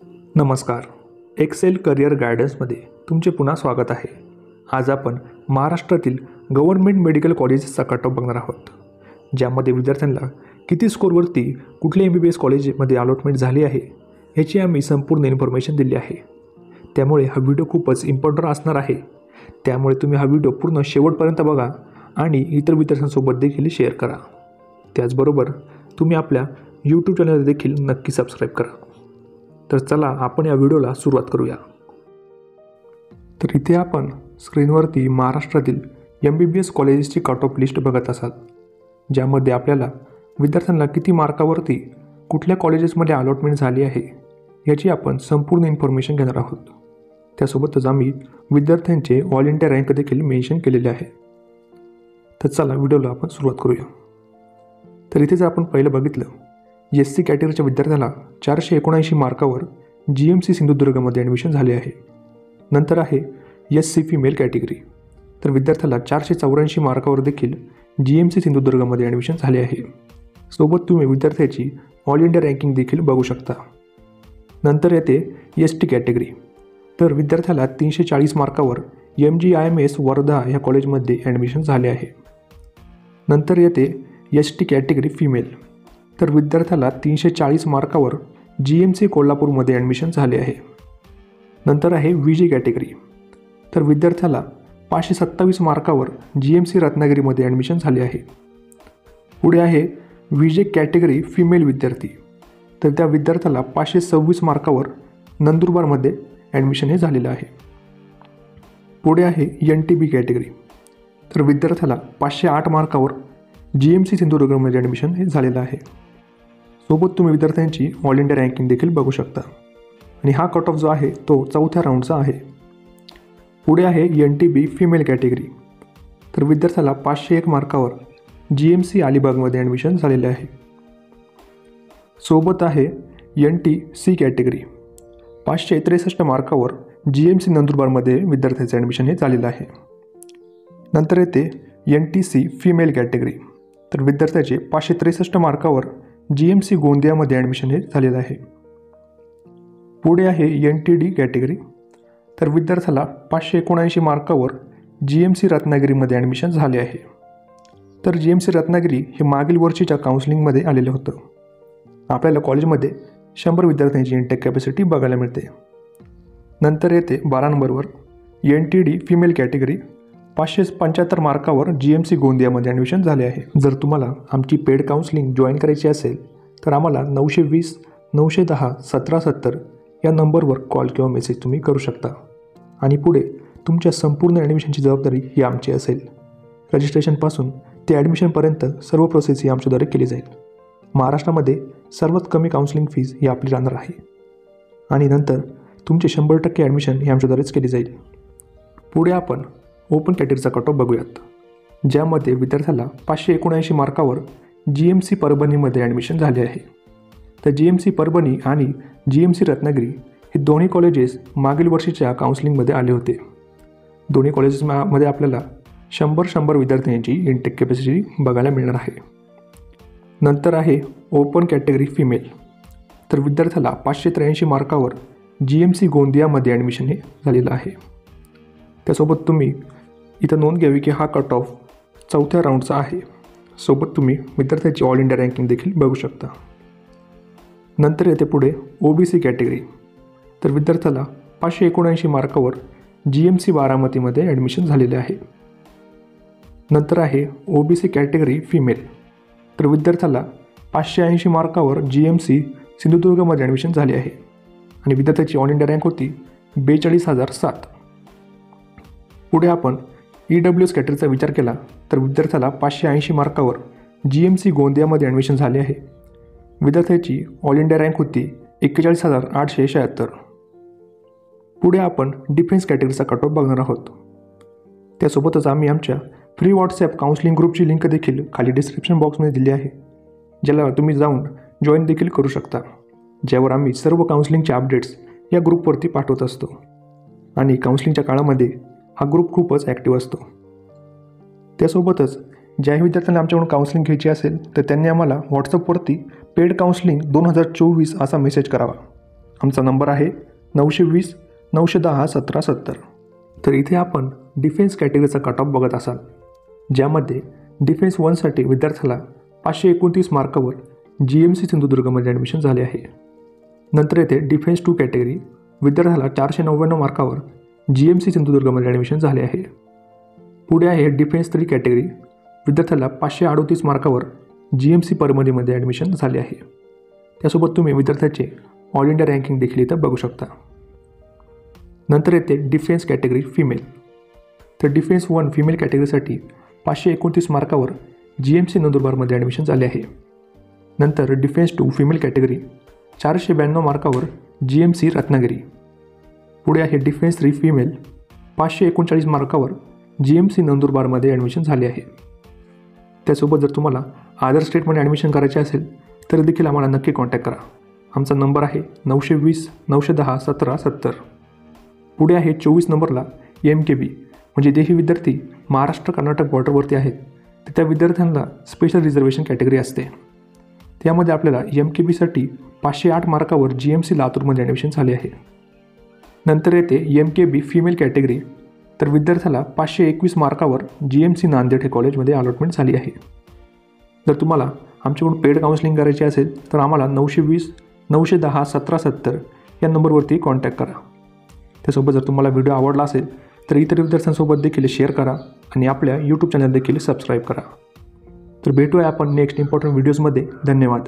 नमस्कार. Excel career गायडन्समध्ये तुमचे पुन्हा स्वागत आहे. आज आपण महाराष्ट्रातील गव्हर्नमेंट मेडिकल कॉलेजेसचा कट ऑफ बघणार आहोत, ज्यामध्ये विद्यार्थ्यांना किती स्कोरवरती कुठल्या MBBS कॉलेजमध्ये अलॉटमेंट झाली आहे याची आम्ही संपूर्ण इन्फॉर्मेशन दिली आहे. त्यामुळे हा व्हिडिओ खूपच इम्पॉर्टंट असणार आहे. त्यामुळे तुम्ही हा व्हिडिओ पूर्ण शेवटपर्यंत बघा आणि इतर विद्यार्थ्यांसोबत देखील शेअर करा. त्याचबरोबर तुम्ही आपल्या YouTube चॅनलला देखील नक्की सबस्क्राईब करा. तर चला आपण या व्हिडिओला सुरुवात करूया. तर इथे आपण स्क्रीनवरती महाराष्ट्रातील MBBS कॉलेजेसची कट ऑफ लिस्ट बघत असाल, ज्यामध्ये आपल्याला विद्यार्थ्यांना किती मार्कावरती कुठल्या कॉलेजेसमध्ये अलॉटमेंट झाली आहे याची आपण संपूर्ण इन्फॉर्मेशन घेणार आहोत. त्यासोबतच आम्ही विद्यार्थ्यांचे ऑल इंडिया रँक देखील मेन्शन केलेले आहे. तर चला व्हिडिओला आपण सुरुवात करूया. तर इथे जर आपण पहिलं बघितलं, SC कॅटेगरीच्या विद्यार्थ्याला 479 मार्कावर GMC सिंधुदुर्गमध्ये ॲडमिशन झाले आहे. नंतर आहे SC फिमेल कॅटेगरी, तर विद्यार्थ्याला 484 मार्कावर देखील GMC सिंधुदुर्गमध्ये ॲडमिशन झाले आहे. सोबत तुम्ही विद्यार्थ्याची ऑल इंडिया रँकिंग देखील बघू शकता. नंतर येते ST कॅटेगरी, तर विद्यार्थ्याला 340 मार्कावर MGIMS वर्धा या कॉलेजमध्ये ॲडमिशन झाले आहे. नंतर येते ST कॅटेगरी फिमेल, तर विद्यार्थ्याला 340 मार्कावर GMC कोल्हापूरमध्ये ॲडमिशन झाले आहे. नंतर आहे VG कॅटेगरी, तर विद्यार्थ्याला 527 मार्कावर GMC रत्नागिरीमध्ये ॲडमिशन झाले आहे. पुढे आहे VJ कॅटेगरी फिमेल विद्यार्थी, तर त्या विद्यार्थ्याला 526 मार्कावर नंदुरबारमध्ये ॲडमिशन हे झालेलं आहे. पुढे आहे NTB कॅटेगरी, तर विद्यार्थ्याला 508 मार्कावर GMC सिंधुदुर्गमध्ये ॲडमिशन हे झालेलं आहे. सोबत तुम्ही विद्यार्थ्यांची ऑल इंडिया रँकिंग देखील बघू शकता. आणि हा कट ऑफ जो आहे तो 4थ्या राऊंडचा आहे. पुढे आहे NTB फिमेल कॅटेगरी, तर विद्यार्थ्याला 501 मार्कावर GMC अलिबागमध्ये ॲडमिशन झालेले आहे. सोबत आहे NTC कॅटेगरी, 563 मार्कावर GMC नंदुरबारमध्ये विद्यार्थ्याचे ॲडमिशन हे झालेलं आहे. नंतर येते NTC फिमेल कॅटेगरी, तर विद्यार्थ्याचे 563 मार्कावर GMC गोंदियामध्ये ॲडमिशन हे झालेलं आहे. पुढे आहे NTD कॅटेगरी, तर विद्यार्थ्याला 579 मार्कावर GMC रत्नागिरीमध्ये ॲडमिशन झाले आहे. तर GMC रत्नागिरी हे मागील वर्षीच्या काउन्सिलिंगमध्ये आलेले होतं. आपल्याला कॉलेजमध्ये 100 विद्यार्थ्यांची इंटेक कॅपॅसिटी बघायला मिळते. नंतर येते 12 नंबरवर NTD फिमेल कॅटेगरी, 575 मार्कावर GMC गोंदियामध्ये ॲडमिशन झाले आहे. जर तुम्हाला आमची पेड काउन्सिलिंग जॉईन करायची असेल तर आम्हाला 920 910 1770 या नंबरवर कॉल किंवा मेसेज तुम्ही करू शकता. आणि पुढे तुमच्या संपूर्ण ॲडमिशनची जबाबदारी ही आमची असेल. रजिस्ट्रेशनपासून ते ॲडमिशनपर्यंत सर्व प्रोसेस ही आमच्याद्वारे केली जाईल. महाराष्ट्रामध्ये सर्वात कमी काउन्सिलिंग फीज ही आपली राहणार आहे. आणि नंतर तुमचे 100% ॲडमिशन ही आमच्याद्वारेच केली जाईल. पुढे आपण ओपन कॅटेगरीचा कट ऑफ बघूयात, ज्यामध्ये विद्यार्थ्याला 579 मार्कावर GMC परभणीमध्ये ॲडमिशन झाले आहे. तर GMC परभणी आणि GMC रत्नागिरी हे दोन्ही कॉलेजेस मागील वर्षीच्या काउन्सिलिंगमध्ये आले होते. दोन्ही कॉलेजेसमध्ये आपल्याला 100 विद्यार्थ्यांची इंटेक कॅपॅसिटी बघायला मिळणार आहे. नंतर आहे ओपन कॅटेगरी फिमेल, तर विद्यार्थ्याला 583 मार्कावर GMC गोंदियामध्ये ॲडमिशन हे झालेलं आहे. त्यासोबत तुम्ही इथं नोंद घ्यावी की हा कट ऑफ 4थ्या राऊंडचा आहे. सोबत तुम्ही विद्यार्थ्याची ऑल इंडिया रँकिंग देखील बघू शकता. नंतर येते पुढे OBC कॅटेगरी, तर विद्यार्थ्याला 579 मार्कावर GMC बारामतीमध्ये ॲडमिशन झालेले आहे. नंतर आहे OBC कॅटेगरी फिमेल, तर विद्यार्थ्याला 580 मार्कावर GMC सिंधुदुर्गमध्ये ॲडमिशन झाले आहे. आणि विद्यार्थ्याची ऑल इंडिया रँक होती 42,007. पुढे आपण EWS कॅटेगरीचा विचार केला तर विद्यार्थ्याला 580 मार्कावर GMC गोंदियामध्ये ॲडमिशन झाले आहे. विद्यार्थ्याची ऑल इंडिया रँक होती 41,876. पुढे आपण डिफेन्स कॅटेगरीचा कट ऑफ बघणार आहोत. त्यासोबतच आम्ही आमच्या फ्री व्हॉट्सॲप काउन्सिलिंग ग्रुपची लिंक देखील खाली डिस्क्रिप्शन बॉक्समध्ये दिली आहे, ज्याला तुम्ही जाऊन जॉईन देखील करू शकता, ज्यावर आम्ही सर्व काउन्सिलिंगचे अपडेट्स या ग्रुपवरती पाठवत असतो. आणि काउन्सिलिंगच्या काळामध्ये हा ग्रुप खूपच ॲक्टिव्ह असतो. त्यासोबतच ज्याही विद्यार्थ्यांना आमच्याकडून काउन्सिलिंग घ्यायची असेल तर त्यांनी आम्हाला व्हॉट्सअपवरती पेड काउन्सिलिंग 2024 असा मेसेज करावा आमचा नंबर आहे 920 910 1770. तर इथे आपण डिफेन्स कॅटेगरीचा कट ऑफ बघत असाल, ज्यामध्ये डिफेन्स 1साठी विद्यार्थ्याला 529 मार्कावर GMC सिंधुदुर्गमध्ये ॲडमिशन झाले आहे. नंतर येथे डिफेन्स 2 कॅटेगरी विद्यार्थ्याला 499 मार्कावर GMC सिंधुदुर्गमध्ये ॲडमिशन झाले आहे. पुढे आहे डिफेन्स 3 कॅटेगरी विद्यार्थ्याला 538 मार्कावर GMC परभणीमध्ये ॲडमिशन झाले आहे. त्यासोबत तुम्ही विद्यार्थ्याचे ऑल इंडिया रँकिंग देखील इथं बघू शकता. नंतर येते डिफेन्स कॅटेगरी फिमेल. तर डिफेन्स 1 फिमेल कॅटेगरीसाठी 529 मार्कावर GMC नंदुरबारमध्ये ॲडमिशन झाले आहे. नंतर defence 2 female category 492 मार्कावर GMC Ratnagiri. पुढे आहे डिफेन्स 3 फिमेल 539 मार्कावर GMC नंदुरबारमध्ये ॲडमिशन झाले आहे. त्यासोबत जर तुम्हाला अदर स्टेटमध्ये ॲडमिशन करायचे असेल तर देखील आम्हाला नक्की कॉन्टॅक्ट करा. आमचा नंबर आहे 920 910 1770. पुढे आहे 24 नंबरला MKB, म्हणजे जेही विद्यार्थी महाराष्ट्र कर्नाटक बॉर्डरवरती आहेत तर त्या विद्यार्थ्यांना स्पेशल रिझर्वेशन कॅटेगरी असते. त्यामध्ये आपल्याला MKBसाठी 508 मार्कावर GMC लातूरमध्ये ॲडमिशन झाले आहे. नंतर येते MKB फिमेल कॅटेगरी. तर विद्यार्थ्याला 521 मार्कावर GMC नांदेड हे कॉलेजमध्ये अलॉटमेंट झाली आहे. जर तुम्हाला आमच्याकडून पेड काउन्सिलिंग करायची असेल तर आम्हाला 920 910 1770 या नंबरवरती कॉन्टॅक्ट करा. त्यासोबत जर तुम्हाला व्हिडिओ आवडला असेल तर इतर विद्यार्थ्यांसोबत देखील शेअर करा आणि आपल्या यूट्यूब चॅनल देखील सबस्क्राईब करा. तर भेटूया आपण नेक्स्ट इम्पॉर्टंट व्हिडिओजमध्ये. धन्यवाद.